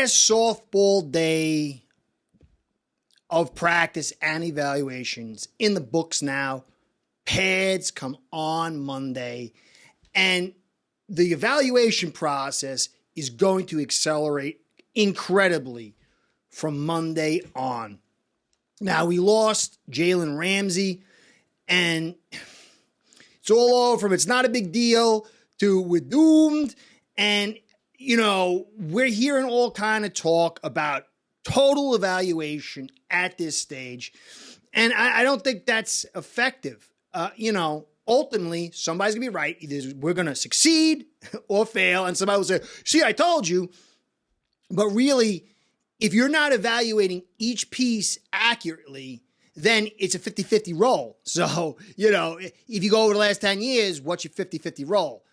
last softball day of practice and evaluations in the books now. Pads come on Monday, and the evaluation process is going to accelerate incredibly from Monday on. Now, we lost Jalen Ramsey, and it's all over from it's not a big deal to we're doomed. And, you know, we're hearing all kind of talk about total evaluation at this stage. And I don't think that's effective. Ultimately, somebody's going to be right. Either we're going to succeed or fail. And somebody will say, see, I told you. But really, if you're not evaluating each piece accurately, then it's a 50-50 roll. So, if you go over the last 10 years, what's your 50-50 roll?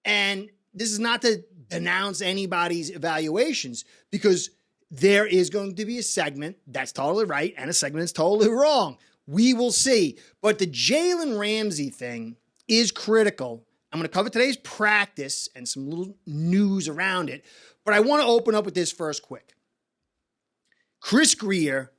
And this is not to denounce anybody's evaluations, because there is going to be a segment that's totally right and a segment that's totally wrong. We will see. But the Jalen Ramsey thing is critical. I'm going to cover today's practice and some little news around it. But I want to open up with this first quick. Chris Grier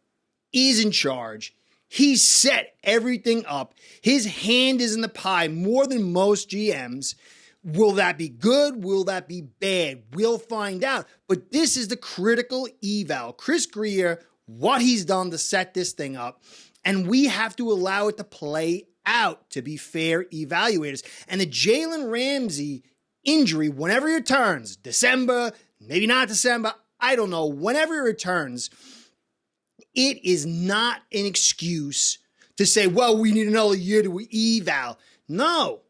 is in charge. He set everything up. His hand is in the pie more than most GMs. Will that be good? Will that be bad? We'll find out. But this is the critical eval. Chris Grier, what he's done to set this thing up. And we have to allow it to play out to be fair evaluators. And the Jalen Ramsey injury, whenever he returns, December, maybe not December, I don't know, whenever he returns, it is not an excuse to say, well, we need another year to eval. No,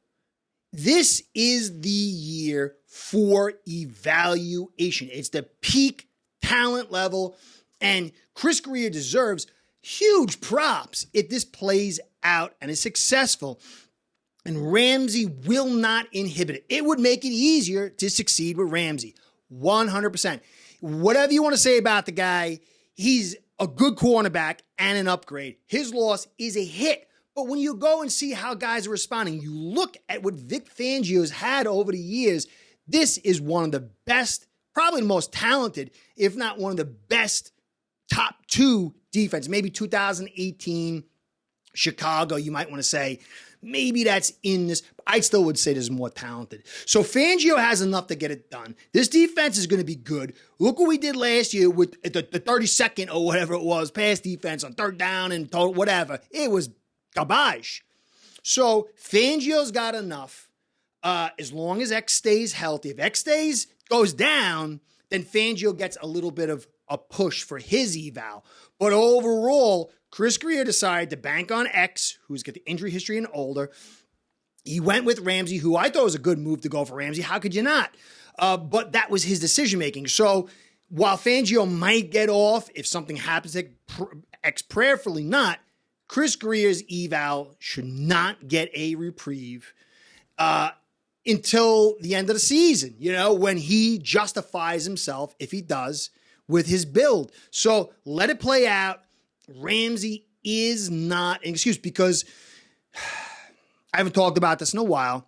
this is the year for evaluation. It's the peak talent level, and Chris Grier deserves huge props if this plays out and is successful. And Ramsey will not inhibit it. It would make it easier to succeed with Ramsey, 100%. Whatever you want to say about the guy, he's a good cornerback and an upgrade. His loss is a hit. But when you go and see how guys are responding, you look at what Vic Fangio's had over the years, this is one of the best, probably the most talented, if not one of the best top two defense. Maybe 2018 Chicago, you might want to say, maybe that's in this. I still would say this is more talented. So Fangio has enough to get it done. This defense is going to be good. Look what we did last year with the 32nd or whatever it was, pass defense on third down and total, whatever. It was garbage. So Fangio's got enough as long as X stays healthy. If X goes down, then Fangio gets a little bit of a push for his eval. But overall, Chris Grier decided to bank on X, who's got the injury history and older. He went with Ramsey, who I thought was a good move to go for Ramsey. How could you not? But that was his decision-making. So while Fangio might get off if something happens to X, prayerfully not, Chris Grier's eval should not get a reprieve until the end of the season, when he justifies himself, if he does, with his build. So let it play out. Ramsey is not an excuse, because I haven't talked about this in a while.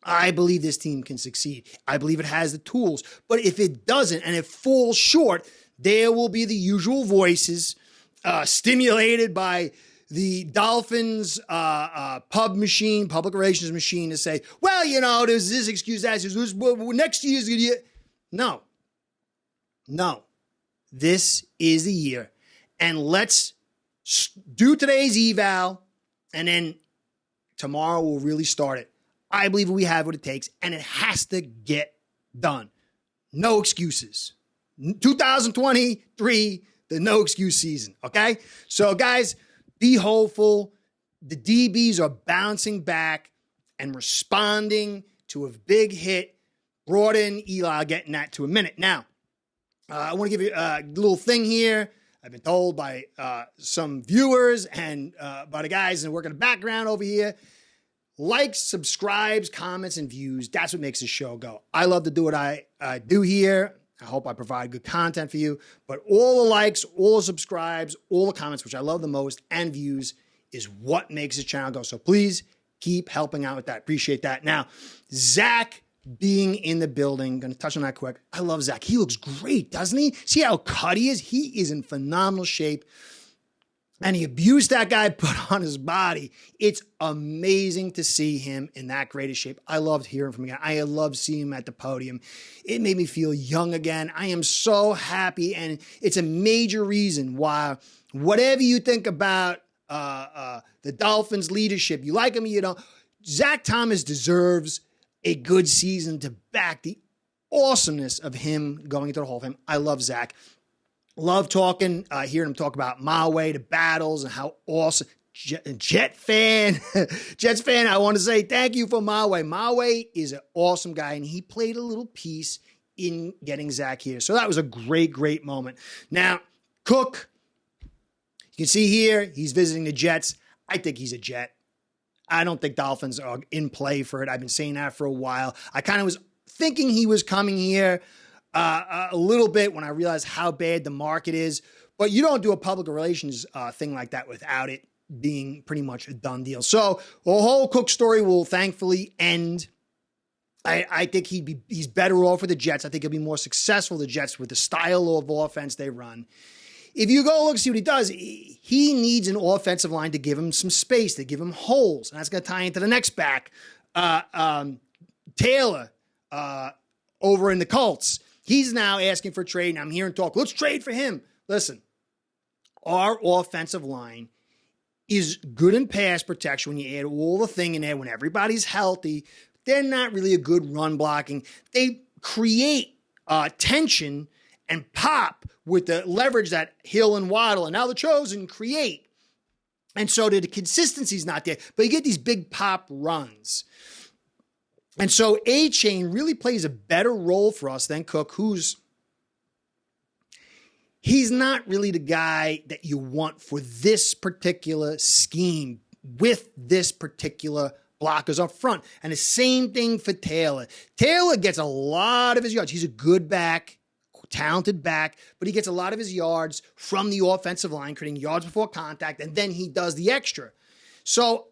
I believe this team can succeed. I believe it has the tools. But if it doesn't and it falls short, there will be the usual voices stimulated by the Dolphins public relations machine to say, well, there's this excuse, that excuse, next year's going to be. No. This is the year. And let's do today's eval, and then tomorrow we'll really start it. I believe we have what it takes, and it has to get done. No excuses. 2023, the no excuse season, okay? So, guys, be hopeful. The DBs are bouncing back and responding to a big hit. Brought in Eli, I'll get in that to a minute. Now, I want to give you a little thing here. I've been told by some viewers and by the guys that work in the background over here, likes, subscribes, comments, and views. That's what makes the show go. I love to do what I do here. I hope I provide good content for you. But all the likes, all the subscribes, all the comments, which I love the most, and views is what makes this channel go. So please keep helping out with that. Appreciate that. Now, Zach being in the building. Going to touch on that quick. I love Zach. He looks great, doesn't he? See how cut he is? He is in phenomenal shape. And he abused that guy put on his body. It's amazing to see him in that great of shape. I loved hearing from him again. I love seeing him at the podium. It made me feel young again. I am so happy. And it's a major reason why, whatever you think about the Dolphins' leadership, you like him or you don't, Zach Thomas deserves a good season to back the awesomeness of him going into the Hall of Fame. I love Zach. Love talking, hearing him talk about Maui, the battles, and how awesome. Jets fan, I want to say thank you for Maui. Maui is an awesome guy, and he played a little piece in getting Zach here. So that was a great, great moment. Now, Cook, you can see here, he's visiting the Jets. I think he's a Jet. I don't think Dolphins are in play for it. I've been saying that for a while. I kind of was thinking he was coming here a little bit when I realized how bad the market is. But you don't do a public relations thing like that without it being pretty much a done deal. So the whole Cook story will thankfully end. I think he's better off with the Jets. I think he'll be more successful with the Jets with the style of offense they run. If you go look, see what he does, he needs an offensive line to give him some space, to give him holes. And that's going to tie into the next back. Taylor over in the Colts. He's now asking for trade, and I'm hearing talk, let's trade for him. Listen, our offensive line is good in pass protection when you add all the thing in there, when everybody's healthy. They're not really a good run blocking. They create tension and pop with the leverage that Hill and Waddle and now the Chosen create. And so the consistency's not there, but you get these big pop runs. And so A-Chain really plays a better role for us than Cook, he's not really the guy that you want for this particular scheme with this particular blockers up front. And the same thing for Taylor. Taylor gets a lot of his yards. He's a good back, talented back, but he gets a lot of his yards from the offensive line, creating yards before contact, and then he does the extra. So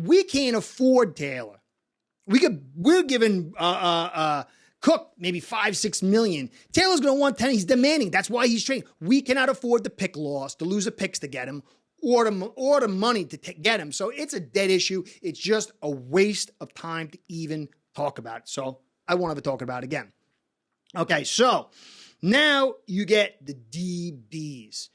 we can't afford Taylor. We're giving Cook maybe $5-6 million. Taylor's going to want 10. He's demanding. That's why he's trading. We cannot afford the pick loss, to lose the picks to get him, or the money to get him. So it's a dead issue. It's just a waste of time to even talk about it. So I won't ever talk about it again. Okay, so now you get the DBs.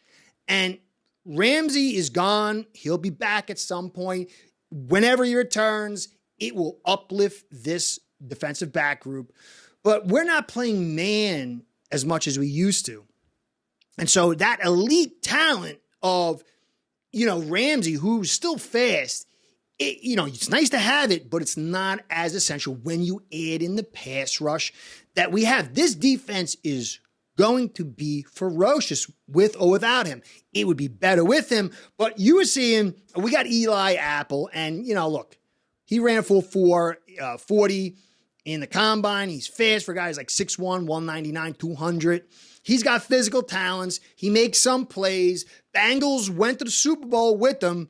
And Ramsey is gone. He'll be back at some point. Whenever he returns, it will uplift this defensive back group. But we're not playing man as much as we used to. And so that elite talent of, Ramsey, who's still fast, it's nice to have it, but it's not as essential when you add in the pass rush that we have. This defense is going to be ferocious with or without him. It would be better with him, but you were seeing, we got Eli Apple, and, look, he ran a 4.40 in the combine. He's fast for guys like 6'1", 199, 200. He's got physical talents. He makes some plays. Bengals went to the Super Bowl with him,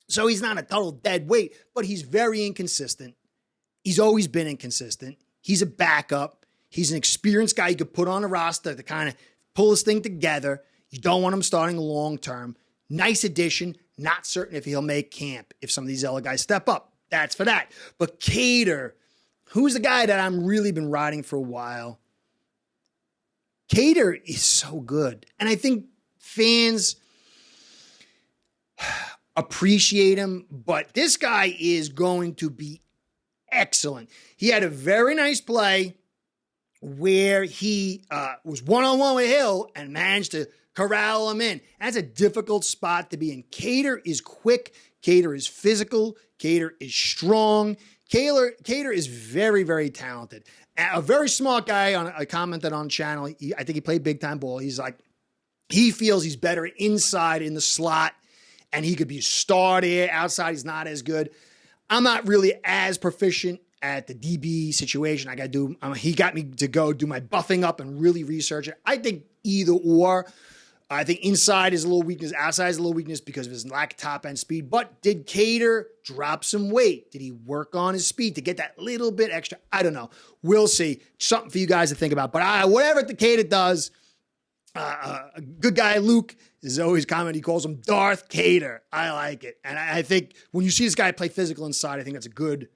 so he's not a total dead weight, but he's very inconsistent. He's always been inconsistent. He's a backup. He's an experienced guy you could put on a roster to kind of pull this thing together. You don't want him starting long term. Nice addition. Not certain if he'll make camp if some of these other guys step up. That's for that. But Cater, who's the guy that I'm really been riding for a while, Cater is so good. And I think fans appreciate him, but this guy is going to be excellent. He had a very nice play where he was one-on-one with Hill and managed to corral him in. That's a difficult spot to be in. Cater is quick. Cater is physical. Cater is strong. Cater is very, very talented. A very smart guy. I commented on the channel. I think he played big time ball. He's like, he feels he's better inside in the slot, and he could be a star there. Outside, he's not as good. I'm not really as proficient at the DB situation. I got to do. He got me to go do my buffing up and really research it. I think either or. I think inside is a little weakness, outside is a little weakness because of his lack of top-end speed. But did Cater drop some weight? Did he work on his speed to get that little bit extra? I don't know. We'll see. Something for you guys to think about. But whatever Cater does, a good guy, Luke, is always commenting. He calls him Darth Cater. I like it. And I think when you see this guy play physical inside, I think that's a good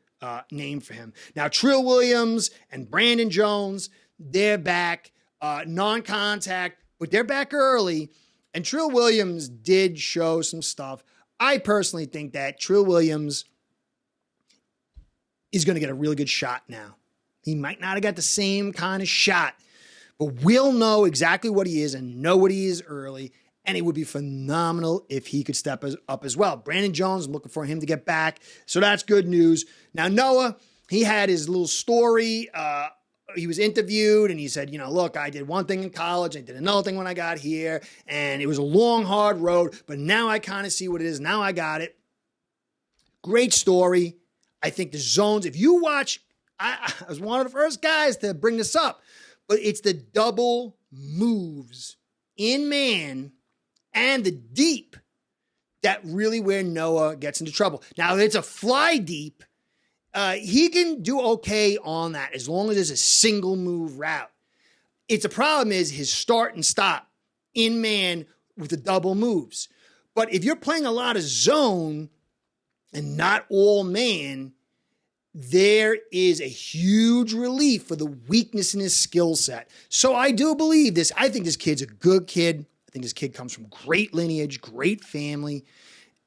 name for him. Now, Trill Williams and Brandon Jones, they're back. Non-contact, but they're back early. And Trill Williams did show some stuff. I personally think that Trill Williams is going to get a really good shot now. He might not have got the same kind of shot, but we'll know exactly what he is and know what he is early. And it would be phenomenal if he could step up as well. Brandon Jones, I'm looking for him to get back. So that's good news. Now, Noah, he had his little story. He was interviewed and he said, look, I did one thing in college. I did another thing when I got here. And it was a long, hard road. But now I kind of see what it is. Now I got it. Great story. I think the zones, if you watch, I was one of the first guys to bring this up. But it's the double moves in man and the deep that really where Noah gets into trouble. Now, if it's a fly deep, he can do okay on that as long as it's a single move route. It's a problem is his start and stop in man with the double moves. But if you're playing a lot of zone and not all man, there is a huge relief for the weakness in his skill set. So I do believe this. I think this kid's a good kid. I think this kid comes from great lineage, great family.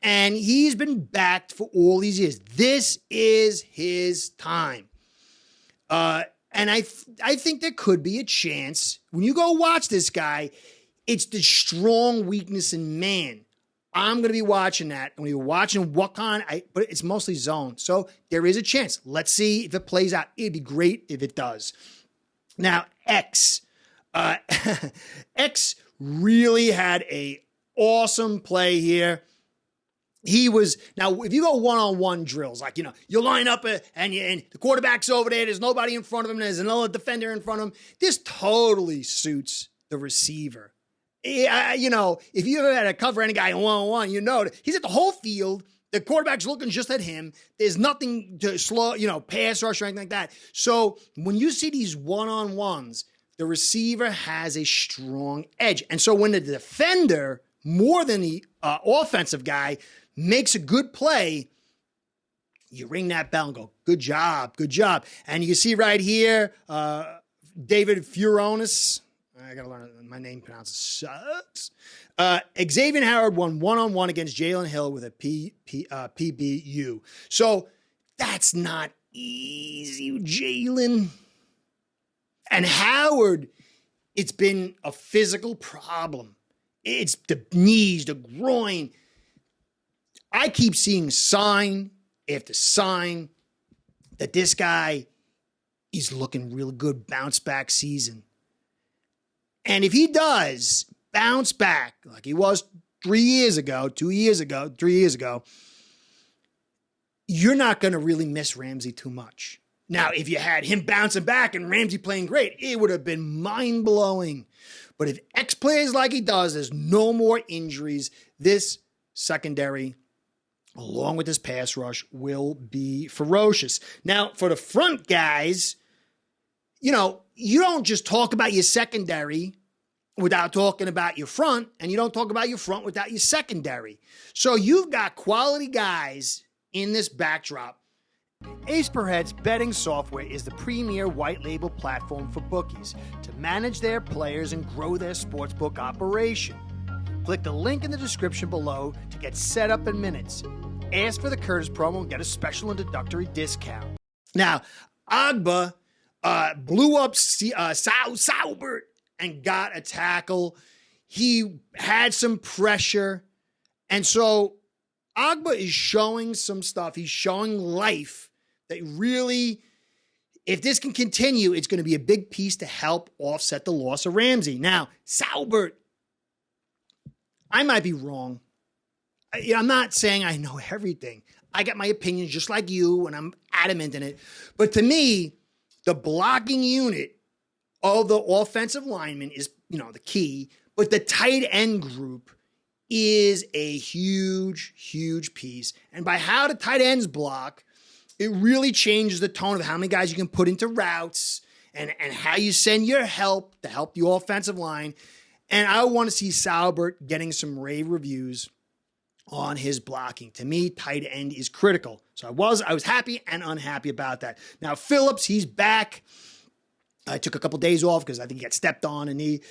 And he's been backed for all these years. This is his time. And I think there could be a chance. When you go watch this guy, it's the strong weakness in man. I'm going to be watching that. I'm going to be watching what kind, but it's mostly zone. So there is a chance. Let's see if it plays out. It'd be great if it does. Now, X. X really had a awesome play here. Now, if you go one-on-one drills, like, you line up and the quarterback's over there, there's nobody in front of him, there's another defender in front of him. This totally suits the receiver. If you ever had to cover any guy in one-on-one, he's at the whole field. The quarterback's looking just at him. There's nothing to slow, pass rush or anything like that. So when you see these one-on-ones, the receiver has a strong edge. And so when the defender, more than the offensive guy, makes a good play, you ring that bell and go, good job, good job. And you can see right here, David Furonis, I got to learn my name pronounced sucks. Xavier Howard won one-on-one against Jalen Hill with a PBU. So that's not easy, Jalen. And Howard, it's been a physical problem. It's the knees, the groin. I keep seeing sign after sign that this guy is looking really good, bounce back season. And if he does bounce back like he was 3 years ago, 3 years ago, you're not going to really miss Ramsey too much. Now, if you had him bouncing back and Ramsey playing great, it would have been mind-blowing. But if X plays like he does, there's no more injuries, this secondary, along with this pass rush, will be ferocious. Now, for the front guys, you don't just talk about your secondary without talking about your front, and you don't talk about your front without your secondary. So you've got quality guys in this backdrop. Ace Per Head's betting software is the premier white label platform for bookies to manage their players and grow their sportsbook operation. Click the link in the description below to get set up in minutes. Ask for the Curtis promo and get a special introductory discount. Now, Agba blew up Saubert and got a tackle. He had some pressure. And so Agba is showing some stuff. He's showing life that really, if this can continue, it's going to be a big piece to help offset the loss of Ramsey. Now, Saubert, I might be wrong. I'm not saying I know everything. I got my opinions just like you, and I'm adamant in it. But to me, the blocking unit of the offensive lineman is, the key. But the tight end group is a huge, huge piece. And by how the tight ends block, it really changes the tone of how many guys you can put into routes and how you send your help to help the offensive line. And I want to see Salbert getting some rave reviews on his blocking. To me, tight end is critical. So I was happy and unhappy about that. Now, Phillips, he's back. I took a couple days off because I think he got stepped on, and he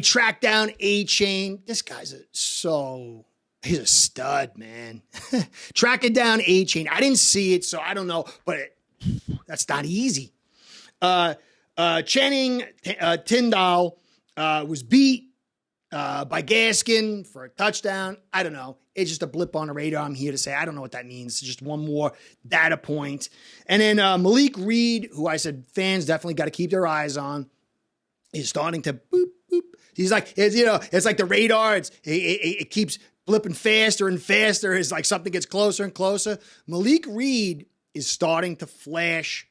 tracked down A-Chain. This guy's he's a stud, man. Tracking down A-Chain. I didn't see it, so I don't know, but that's not easy. Channing Tindall was beat by Gaskin for a touchdown. I don't know. It's just a blip on the radar. I'm here to say I don't know what that means. It's just one more data point. And then Malik Reed, who I said fans definitely got to keep their eyes on, is starting to boop, boop. He's like, it's like the radar. It keeps blipping faster and faster as like something gets closer and closer. Malik Reed is starting to flash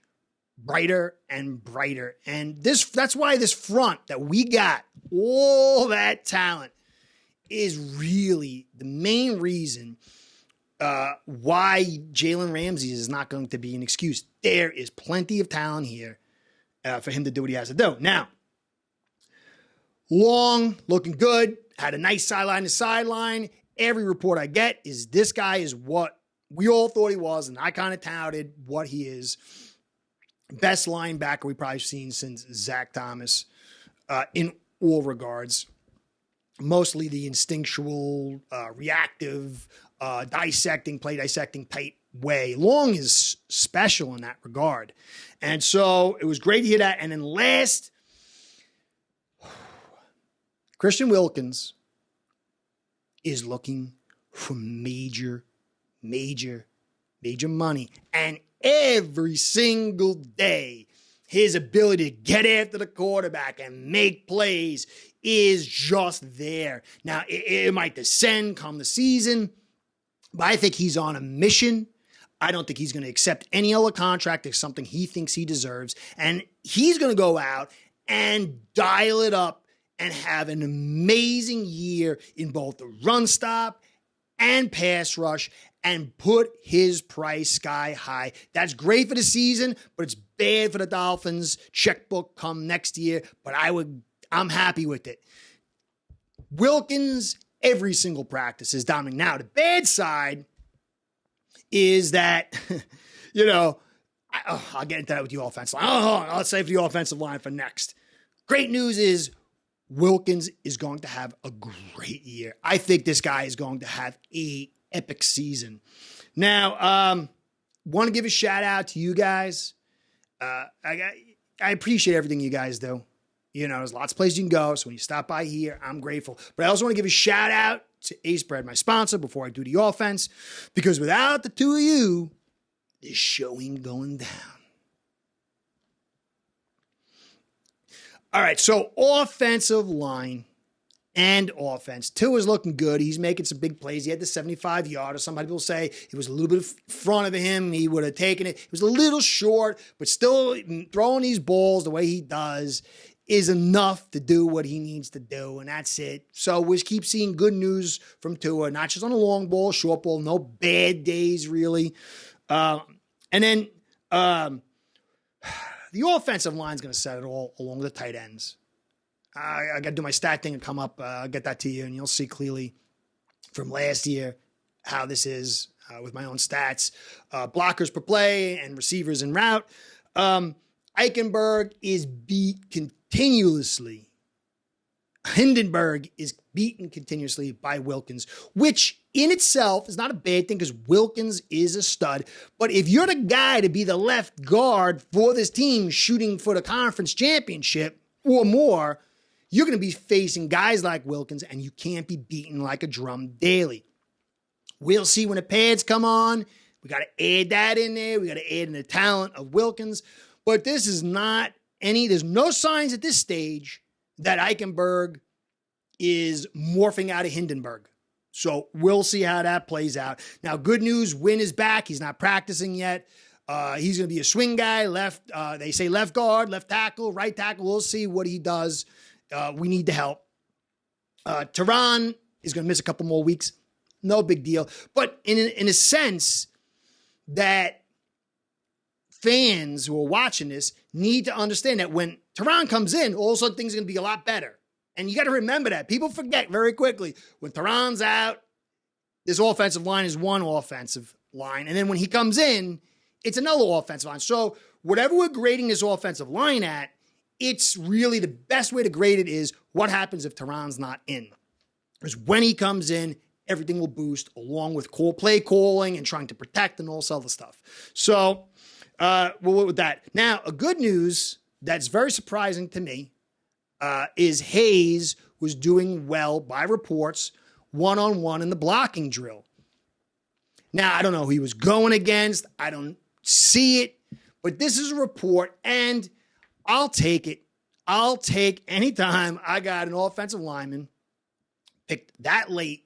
brighter and brighter. And that's why this front that we got, all that talent, is really the main reason why Jalen Ramsey is not going to be an excuse. There is plenty of talent here for him to do what he has to do. Now, Long, looking good, had a nice sideline to sideline. Every report I get is this guy is what we all thought he was, and I kind of touted what he is. Best linebacker we've probably seen since Zach Thomas in all regards. Mostly the instinctual, reactive, play dissecting type way. Long is special in that regard. And so it was great to hear that. And then last, Christian Wilkins is looking for major money. And every single day, his ability to get after the quarterback and make plays is just there. Now, it might descend come the season, but I think he's on a mission. I don't think he's going to accept any other contract if something he thinks he deserves. And he's going to go out and dial it up and have an amazing year in both the run stop and pass rush and put his price sky high. That's great for the season, but it's bad for the Dolphins' checkbook come next year. But I'm happy with it. Wilkins, every single practice is dominating. Now, the bad side is that, I'll get into that with the offensive line. Let's save the offensive line for next. Great news is Wilkins is going to have a great year. I think this guy is going to have an epic season. Now, want to give a shout out to you guys. I appreciate everything you guys do. There's lots of places you can go. So when you stop by here, I'm grateful. But I also want to give a shout out to Ace Bread, my sponsor, before I do the offense, because without the two of you, this show ain't going down. All right, so offensive line and offense. Tua's looking good. He's making some big plays. He had the 75-yarder. Some people say it was a little bit in front of him. He would have taken it. It was a little short, but still throwing these balls the way he does is enough to do what he needs to do, and that's it. So we keep seeing good news from Tua, not just on the long ball, short ball, no bad days really. And then the offensive line is going to set it all along the tight ends. I got to do my stat thing and come up. I'll get that to you, and you'll see clearly from last year how this is with my own stats. Blockers per play and receivers en route. Eichenberg is beat continuously. Hindenburg is beaten continuously by Wilkins, which in itself is not a bad thing because Wilkins is a stud. But if you're the guy to be the left guard for this team shooting for the conference championship or more, you're going to be facing guys like Wilkins, and you can't be beaten like a drum daily. We'll see when the pads come on. We got to add that in there. We got to add in the talent of Wilkins. But this is not there's no signs at this stage that Eichenberg is morphing out of Hindenburg. So we'll see how that plays out. Now, good news, Wynn is back. He's not practicing yet. He's going to be a swing guy, left. They say left guard, left tackle, right tackle. We'll see what he does. We need the help. Tehran is going to miss a couple more weeks. No big deal. But in a sense that fans who are watching this need to understand that when Tehran comes in, all of a sudden things are going to be a lot better. And you got to remember that. People forget very quickly. When Tehran's out, this offensive line is one offensive line. And then when he comes in, it's another offensive line. So whatever we're grading this offensive line at, it's really the best way to grade it is what happens if Tehran's not in. Because when he comes in, everything will boost along with play calling and trying to protect and all this other stuff. So we'll with that. Now, a good news that's very surprising to me is Hayes was doing well by reports one-on-one in the blocking drill. Now, I don't know who he was going against. I don't see it. But this is a report, and I'll take it. I'll take any time I got an offensive lineman picked that late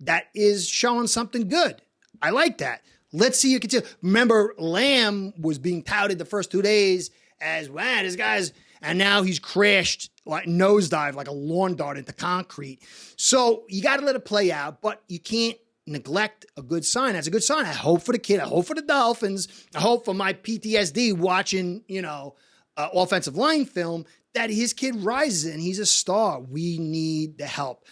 that is showing something good. I like that. Let's see you continue. Remember, Lamb was being touted the first 2 days as, wow, this guy's, and now he's crashed like nosedive like a lawn dart into concrete. So you got to let it play out, but you can't neglect a good sign. That's a good sign. I hope for the kid. I hope for the Dolphins. I hope for my PTSD watching, offensive line film that his kid rises and he's a star. We need the help.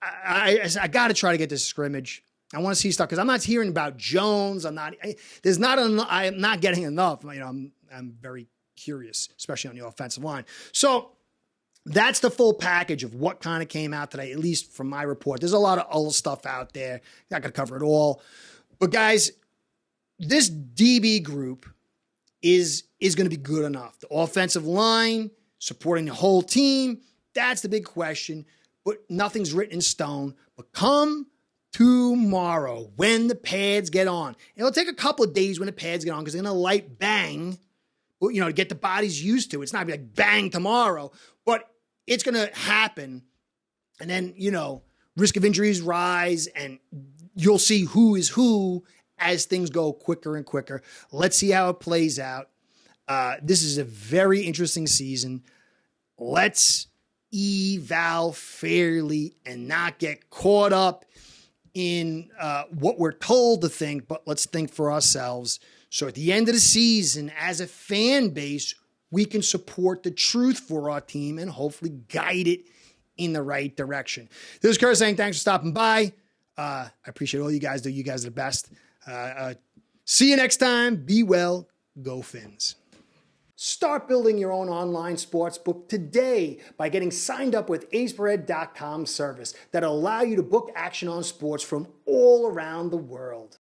I got to try to get this scrimmage. I want to see stuff because I'm not hearing about Jones. I'm not getting enough. I'm very curious, especially on the offensive line. So that's the full package of what kind of came out today, at least from my report. There's a lot of other stuff out there. Not going to cover it all. But guys, this DB group is going to be good enough. The offensive line, supporting the whole team, that's the big question. But nothing's written in stone. But come tomorrow, when the pads get on, it'll take a couple of days when the pads get on because they're going to light bang, to get the bodies used to it. It's not going to be like bang tomorrow, but it's going to happen. And then, risk of injuries rise and you'll see who is who as things go quicker and quicker. Let's see how it plays out. This is a very interesting season. Let's eval fairly and not get caught up in what we're told to think, but let's think for ourselves. So at the end of the season, as a fan base, we can support the truth for our team and hopefully guide it in the right direction. This is Kurt saying thanks for stopping by. I appreciate all you guys do. You guys are the best. See you next time. Be well. Go Fins. Start building your own online sportsbook today by getting signed up with aceperhead.com service that'll allow you to book action on sports from all around the world.